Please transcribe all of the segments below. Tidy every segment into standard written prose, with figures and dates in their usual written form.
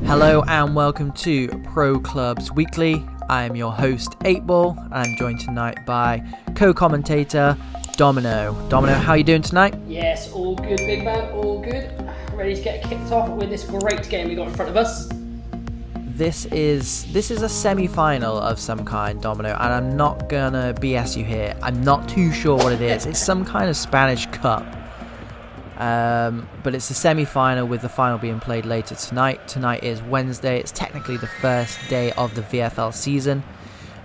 Hello and welcome to Pro Clubs Weekly. I am your host, Eightball, and I'm joined tonight by co-commentator Domino. Domino, how are you doing tonight? Yes, all good, big man, all good. Ready to get kicked off with this great game we got in front of us. This is a semi-final of some kind, Domino, and I'm not gonna BS you here. I'm not too sure what it is. It's some kind of Spanish cup. But it's the semi-final with the final being played later tonight. Tonight is Wednesday. It's technically the first day of the VFL season.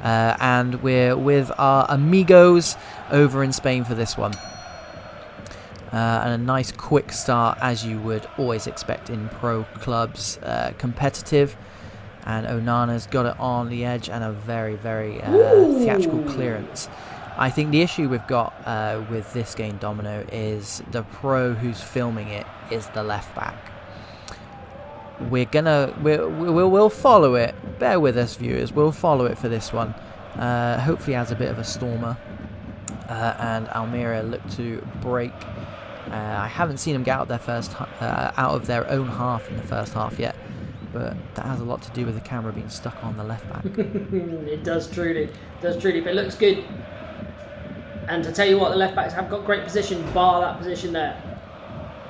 And we're with our amigos over in Spain for this one. And a nice quick start, as you would always expect in pro clubs. Competitive. And Onana's got it on the edge and a very, very theatrical clearance. I think the issue we've got with this game, Domino, is the pro who's filming it is the left back. We'll follow it. Bear with us, viewers. We'll follow it for this one. Hopefully, as a bit of a stormer, and Almeria look to break. I haven't seen them get out of their own half in the first half yet, but that has a lot to do with the camera being stuck on the left back. It does truly, but it looks good. And to tell you what, the left backs have got great position, bar that position there.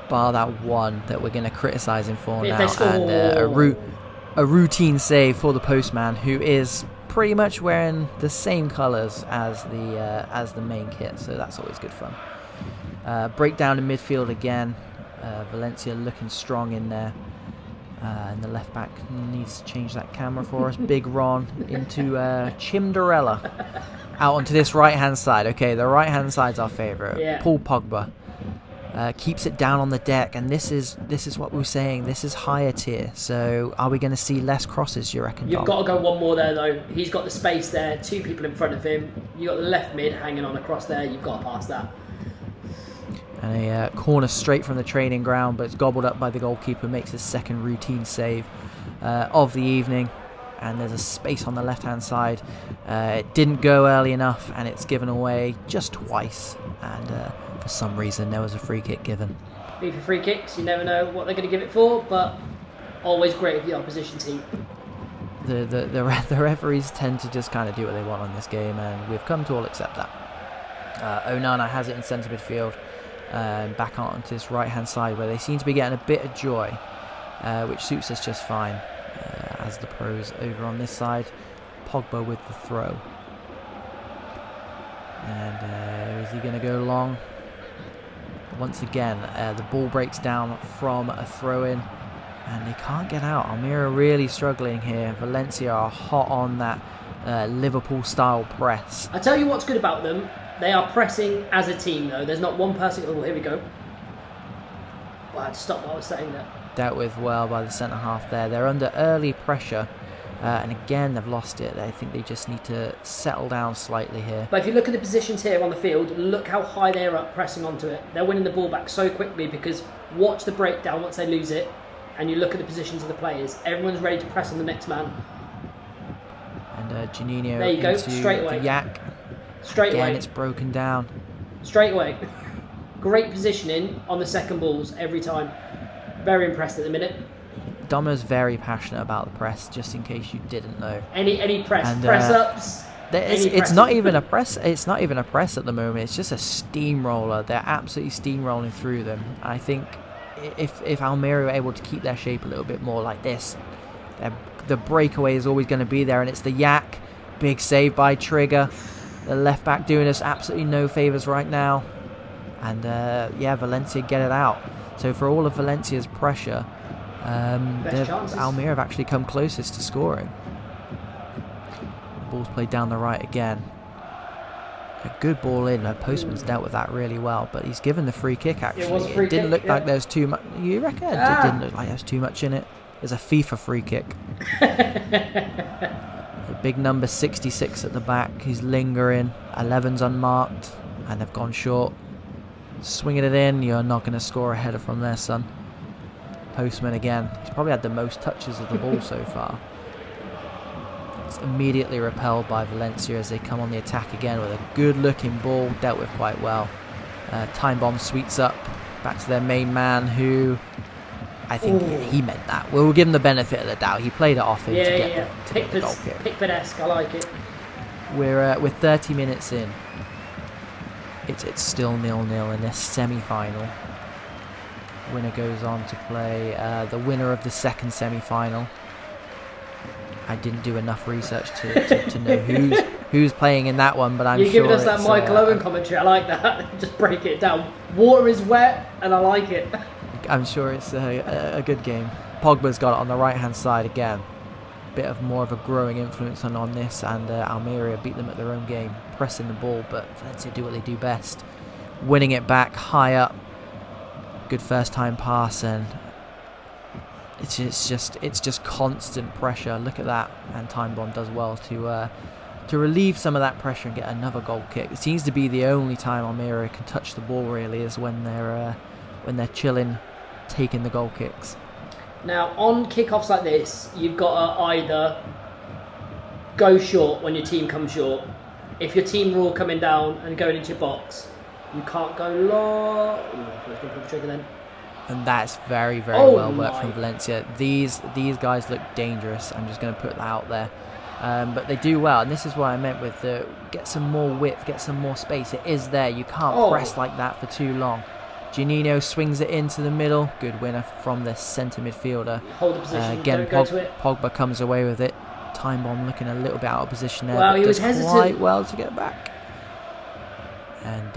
Bar that one that we're going to criticise him for If now, and a routine save for the postman, who is pretty much wearing the same colours as the main kit, so that's always good fun. Breakdown in midfield again. Valencia looking strong in there. And the left back needs to change that camera for us. Big Ron into Chimderella. Out onto this right-hand side. Okay, the right-hand side's our favourite. Yeah. Paul Pogba keeps it down on the deck, and this is what we were saying. This is higher tier. So, are we going to see less crosses? You reckon? You've got to go one more there, though. He's got the space there. Two people in front of him. You got the left mid hanging on across there. You've got to pass that. And a corner straight from the training ground, but it's gobbled up by the goalkeeper. Makes his second routine save of the evening. And there's a space on the left-hand side. It didn't go early enough, and it's given away just twice. And for some reason, there was a free kick given. FIFA free kicks, you never know what they're going to give it for, but always great for the opposition team. The referees tend to just kind of do what they want on this game, and we've come to all accept that. Onana has it in centre midfield, back onto this right-hand side, where they seem to be getting a bit of joy, which suits us just fine. As the pros over on this side. Pogba with the throw. And is he going to go long? Once again, the ball breaks down from a throw-in, and they can't get out. Almeria really struggling here. Valencia are hot on that Liverpool-style press. I tell you what's good about them. They are pressing as a team, though. There's not one person... Oh, here we go. Well, I had to stop what I was saying there. Dealt with well by the centre-half there. They're under early pressure, and again they've lost it. I think they just need to settle down slightly here. But if you look at the positions here on the field, look how high they're up pressing onto it. They're winning the ball back so quickly because watch the breakdown once they lose it, and you look at the positions of the players. Everyone's ready to press on the next man. And Janino there you go, into straight away. The yak. Straight again, away. It's broken down. Straight away. Great positioning on the second balls every time. Very impressed at the minute. Domino's very passionate about the press, just in case you didn't know. Any press, and, press ups. It's not even a press. It's not even a press at the moment. It's just a steamroller. They're absolutely steamrolling through them. I think if Almeria are able to keep their shape a little bit more like this, the breakaway is always going to be there, and it's the yak. Big save by Trigger. The left back doing us absolutely no favours right now, and Valencia get it out. So for all of Valencia's pressure, Almeria have actually come closest to scoring. The ball's played down the right again. A good ball in. Postman's dealt with that really well, but he's given the free kick actually. It didn't look like there's too much. You reckon? It didn't look like there's too much in it. There's a FIFA free kick. A big number 66 at the back. He's lingering. 11's unmarked, and they've gone short. Swinging it in, you're not going to score a header from there, son. Postman again. He's probably had the most touches of the ball so far. It's immediately repelled by Valencia as they come on the attack again with a good-looking ball, dealt with quite well. Time Bomb sweeps up back to their main man, who I think he meant that. We'll give him the benefit of the doubt. He played it off him to get the goal kick. Pickford-esque, I like it. We're 30 minutes in. It's still 0-0 in this semi-final. Winner goes on to play the winner of the second semi-final. I didn't do enough research to know who's playing in that one, but You're giving us that Michael Owen commentary. I like that. Just break it down. Water is wet, and I like it. I'm sure it's a good game. Pogba's got it on the right-hand side again. Bit of more of a growing influence on this, and Almeria beat them at their own game, pressing the ball, but Valencia do what they do best. Winning it back high up. Good first-time pass, and it's just constant pressure. Look at that, and Time Bomb does well to relieve some of that pressure and get another goal kick. It seems to be the only time Almeria can touch the ball really is when they're chilling, taking the goal kicks. Now on kickoffs like this, you've got to either go short when your team comes short. If your team are all coming down and going into your box, you can't go long. And that's very, very well worked from Valencia. These guys look dangerous. I'm just going to put that out there. But they do well, and this is what I meant with get some more width, get some more space. It is there. You can't press like that for too long. Giannino swings it into the middle. Good winner from the centre midfielder. Hold the position. Again, Don't go to it. Pogba comes away with it. Time Bomb looking a little bit out of position there. Well, but he was does hesitant. quite well to get back. And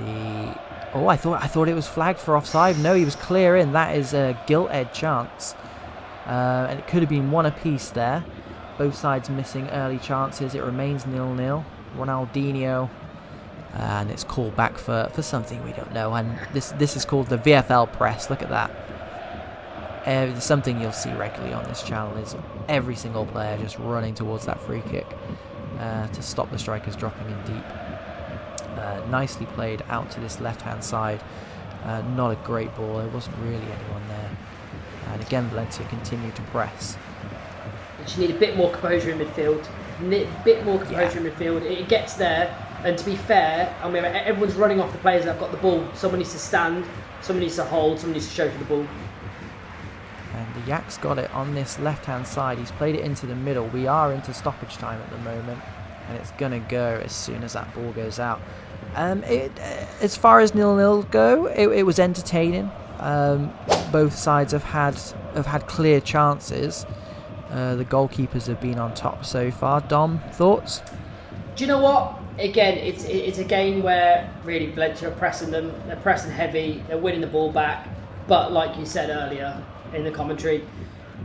I thought it was flagged for offside. No, he was clear in. That is a gilt-edged chance. And it could have been one apiece there. Both sides missing early chances. It remains 0-0. Ronaldinho. And it's called back for something we don't know. And this is called the VFL press. Look at that. Something you'll see regularly on this channel is every single player just running towards that free kick to stop the strikers dropping in deep. Nicely played out to this left-hand side. Not a great ball. There wasn't really anyone there. And again, Valencia continue to press. You need a bit more composure in midfield. It gets there, and to be fair, I mean, everyone's running off the players that have got the ball. Someone needs to stand, someone needs to hold, someone needs to show for the ball. And the Yak's got it on this left-hand side. He's played it into the middle. We are into stoppage time at the moment, and it's going to go as soon as that ball goes out. As far as 0-0 go, it was entertaining. Both sides have had clear chances. The goalkeepers have been on top so far. Dom, thoughts? Do you know what? Again, it's a game where really Valencia are pressing them. They're pressing heavy. They're winning the ball back. But like you said earlier in the commentary,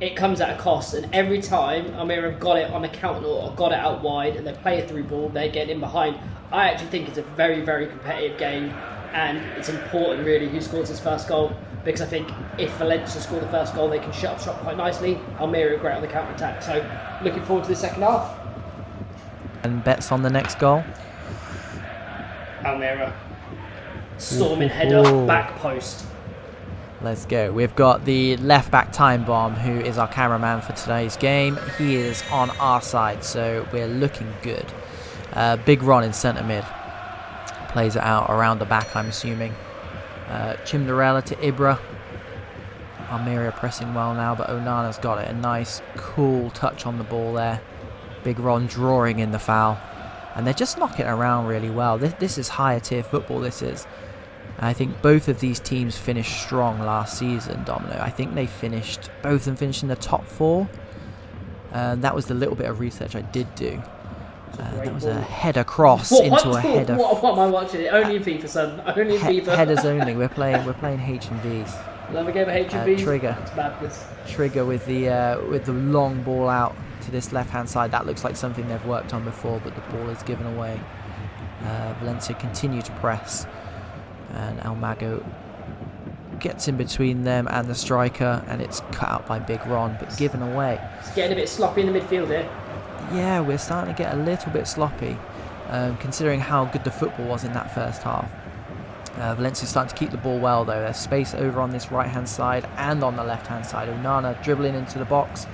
it comes at a cost. And every time Almeria have got it on a counter or got it out wide and they play a through ball, they're getting in behind. I actually think it's a very, very competitive game. And it's important really who scores his first goal. Because I think if Valencia score the first goal, they can shut up shop quite nicely. Almeria are great on the counter-attack. So looking forward to the second half. And bets on the next goal? Almeria. Storming header, back post. Let's go. We've got the left-back Time Bomb, who is our cameraman for today's game. He is on our side, so we're looking good. Big Ron in centre mid. Plays it out around the back, I'm assuming. Chimdarella to Ibra. Almeria pressing well now, but Onana's got it. A nice, cool touch on the ball there. Big Ron drawing in the foul. And they're just knocking it around really well. This is higher tier football, this is. I think both of these teams finished strong last season, Domino. I think they both of them finished in the top 4. That was the little bit of research I did do. That was a header cross into a header. What am I watching? It only in FIFA, son. Only in FIFA. Headers only. We're playing H&Vs. Another game of H&Vs. Trigger. It's madness. Trigger with the long ball out to this left-hand side. That looks like something they've worked on before, but the ball is given away. Valencia continue to press, and Almago gets in between them and the striker, and it's cut out by Big Ron, but given away. It's getting a bit sloppy in the midfield here. Yeah, we're starting to get a little bit sloppy, considering how good the football was in that first half. Valencia's starting to keep the ball well, though. There's space over on this right-hand side and on the left-hand side. Onana dribbling into the box.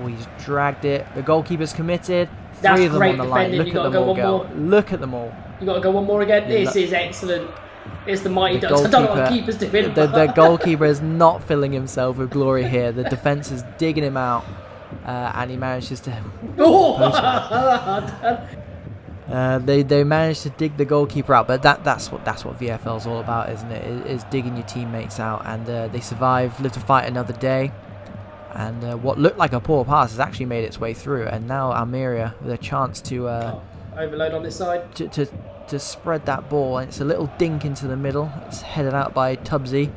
Oh, he's dragged it. The goalkeeper's committed. That's 3 of them great on the line. defending. Look at them all go. Look at them all. You got to go one more again. This is excellent. It's the mighty ducks. I don't know what the keeper's doing. The goalkeeper is not filling himself with glory here. The defence is digging him out, and he manages to. They managed to dig the goalkeeper out, but that's what VFL is all about, isn't it? Is digging your teammates out, and they survive, live to fight another day. And what looked like a poor pass has actually made its way through, and now Almeria with a chance to overload on this side to spread that ball, and it's a little dink into the middle. It's headed out by Tubbsy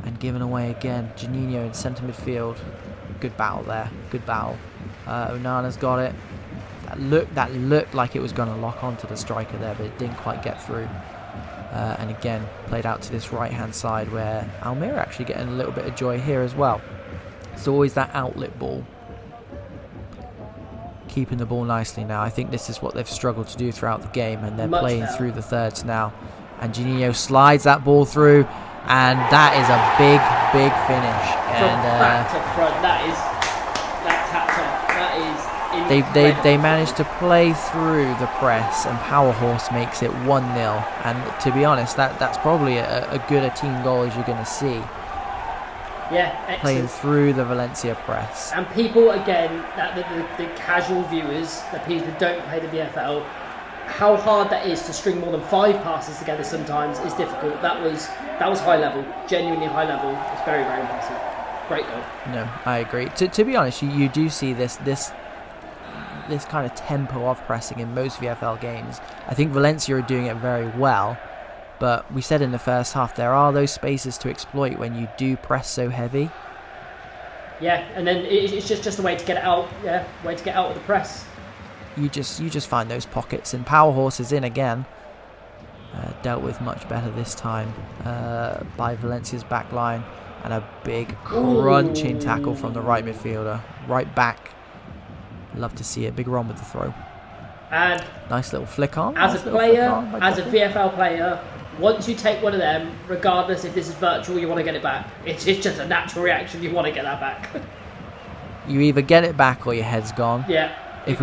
and given away again. Juninho in centre midfield. Good battle there. Good battle. Onana's got it. That looked like it was going to lock onto the striker there, but it didn't quite get through. And again, played out to this right-hand side where Almeria actually getting a little bit of joy here as well. It's always that outlet ball. Keeping the ball nicely now. I think this is what they've struggled to do throughout the game, and they're playing through the thirds now. And Juninho slides that ball through, and that is a big finish. From back to front, that tapped off. That is. They managed to play through the press, and Powerhorse makes it 1-0. And to be honest, that's probably a good a team goal as you're going to see. Yeah, excellent. Playing through the Valencia press. And people, again, the casual viewers, the people that don't play the VFL, how hard that is to string more than 5 passes together sometimes is difficult. That was high level, genuinely high level. It's very, very impressive. Great goal. No, I agree. To be honest, you do see this kind of tempo of pressing in most VFL games. I think Valencia are doing it very well. But we said in the first half, there are those spaces to exploit when you do press so heavy. Yeah, and then it's just a way to get it out. Yeah, way to get out of the press. You just find those pockets, and Powerhorse is in again. Dealt with much better this time by Valencia's back line, and a big crunching tackle from the right midfielder, right back. Love to see it. Big run with the throw. And nice little flick on. As a player, as a VFL player, once you take one of them, regardless if this is virtual, you want to get it back. It's just a natural reaction. You want to get that back. You either get it back or your head's gone. Yeah. If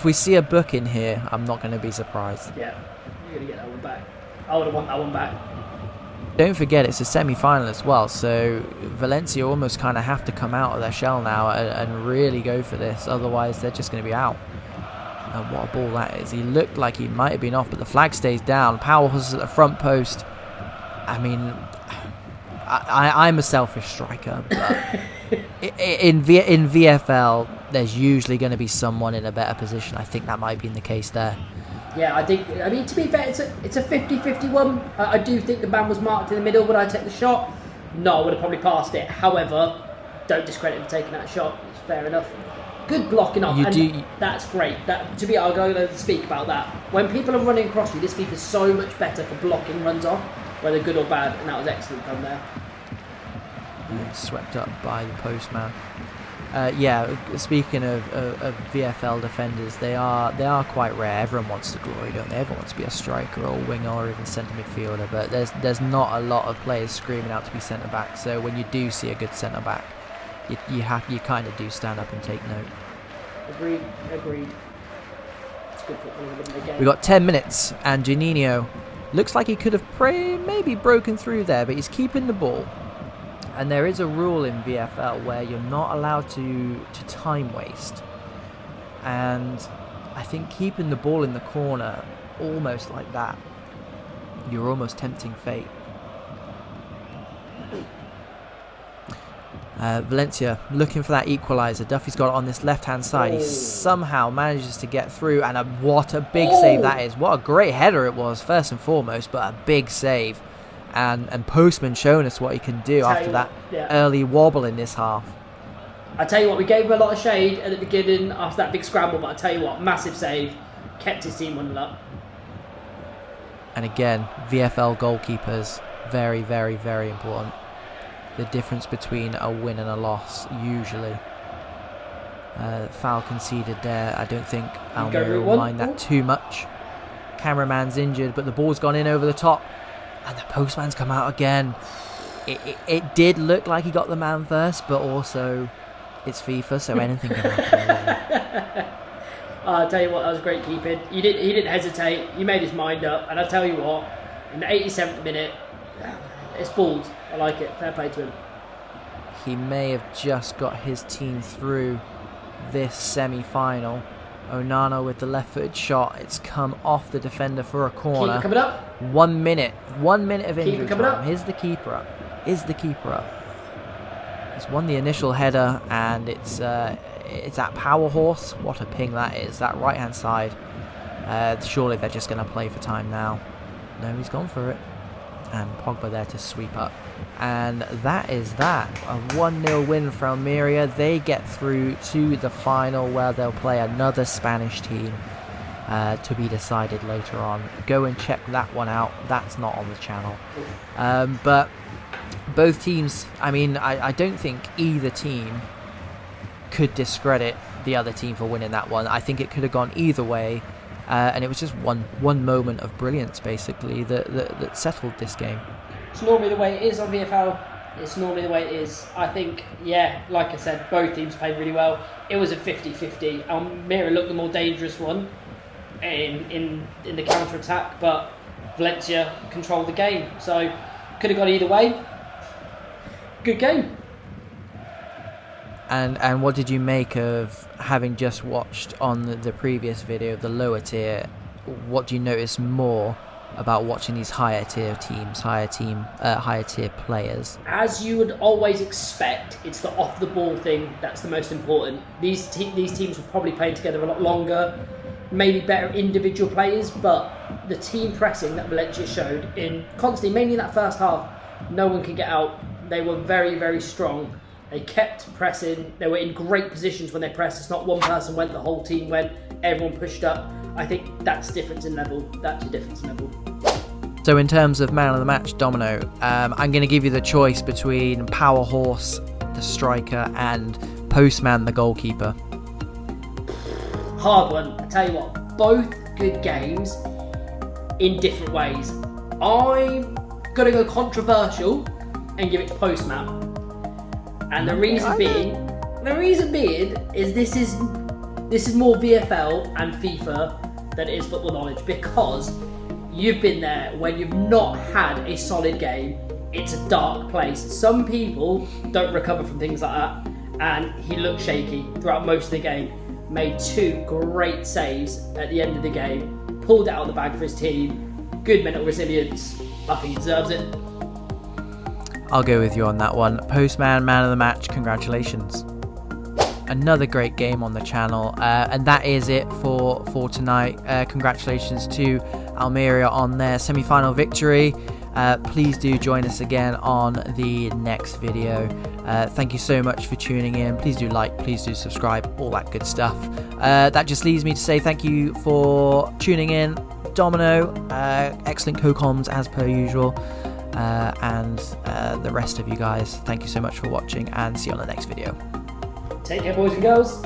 we see a book in here, I'm not going to be surprised. Yeah, you're going to get that one back. I would want that one back. Don't forget, it's a semi-final as well, so Valencia almost kind of have to come out of their shell now and really go for this. Otherwise, they're just going to be out. And what a ball that is. He looked like he might have been off, but the flag stays down. Powerhouse at the front post. I mean, I'm a selfish striker, but in VFL, there's usually going to be someone in a better position. I think that might be the case there. Yeah, I mean, to be fair, it's a 50-51. I do think the man was marked in the middle. Would I take the shot? No, I would have probably passed it. However, don't discredit him for taking that shot. It's fair enough. Good blocking off, that's great. I'm going to speak about that. When people are running across you, this FIFA is so much better for blocking runs off, whether good or bad, and that was excellent from there. Swept up by the postman. Speaking of VFL defenders, they are quite rare. Everyone wants the glory, don't they? Everyone wants to be a striker or a winger or even centre midfielder, but there's not a lot of players screaming out to be centre back. So when you do see a good centre back, you kind of do stand up and take note. Agreed. It's good football again. We got 10 minutes, and Juninho looks like he could have maybe broken through there, but he's keeping the ball. And there is a rule in VFL where you're not allowed to time waste. And I think keeping the ball in the corner, almost like that, you're almost tempting fate. Valencia looking for that equaliser. Duffy's got it on this left-hand side. He somehow manages to get through, and what a big save that is. What a great header it was, first and foremost, but a big save. And Postman showing us what he can do after that early wobble in this half. I tell you what, we gave him a lot of shade at the beginning after that big scramble, but I tell you what, massive save. Kept his team 1-0 up. And again, VFL goalkeepers, very, very, very important. The difference between a win and a loss, usually. Foul conceded there. I don't think Almeria will mind that too much. Cameraman's injured, but the ball's gone in over the top. And the postman's come out again. It did look like he got the man first, but also it's FIFA, so anything can happen. I'll tell you what, that was great keeping. He didn't hesitate. He made his mind up. And I'll tell you what, In the 87th minute, it's balled. I like it. Fair play to him. He may have just got his team through this semi-final. Onana with the left-footed shot. It's come off the defender for a corner. Keeper coming up. 1 minute. 1 minute of injury Keeper coming time. up. Here's the keeper up. He's won the initial header, and it's at Power Horse. What a ping that is. That right-hand side. Surely they're just going to play for time now. No, he's gone for it. And Pogba there to sweep up. And that is that. A 1-0 win for Almeria. They get through to the final where they'll play another Spanish team to be decided later on. Go and check that one out. That's not on the channel. But both teams, I mean, I don't think either team could discredit the other team for winning that one. I think it could have gone either way. And it was just one moment of brilliance, basically, that settled this game. It's normally the way it is on VFL. It's normally the way it is. I think, yeah, like I said, both teams played really well. It was a 50-50. Almeria looked the more dangerous one in the counter-attack, but Valencia controlled the game. So, could have gone either way. Good game. And what did you make of having just watched on the previous video, the lower tier? What do you notice more about watching these higher tier teams, higher tier players? As you would always expect, it's the off the ball thing that's the most important. These teams will probably play together a lot longer, maybe better individual players, but the team pressing that Valencia showed mainly in that first half, no one could get out. They were very, very strong. They kept pressing. They were in great positions when they pressed. It's not one person went, the whole team went. Everyone pushed up. I think that's difference in level. That's your difference in level. So in terms of man of the match, Domino, I'm going to give you the choice between Power Horse, the striker, and Postman, the goalkeeper. Hard one. I tell you what, both good games in different ways. I'm going to go controversial and give it to Postman. And the reason being is this is more VFL and FIFA than it is football knowledge, because you've been there when you've not had a solid game. It's a dark place. Some people don't recover from things like that, and he looked shaky throughout most of the game. Made 2 great saves at the end of the game, pulled it out of the bag for his team. Good mental resilience. I think he deserves it. I'll go with you on that one. Postman, man of the match, congratulations. Another great game on the channel, and that is it for tonight. Congratulations to Almeria on their semi-final victory. Please do join us again on the next video. Thank you so much for tuning in. Please do like, please do subscribe, all that good stuff. That just leaves me to say thank you for tuning in. Domino, excellent co-coms as per usual. And the rest of you guys, thank you so much for watching, and see you on the next video. Take care, boys and girls.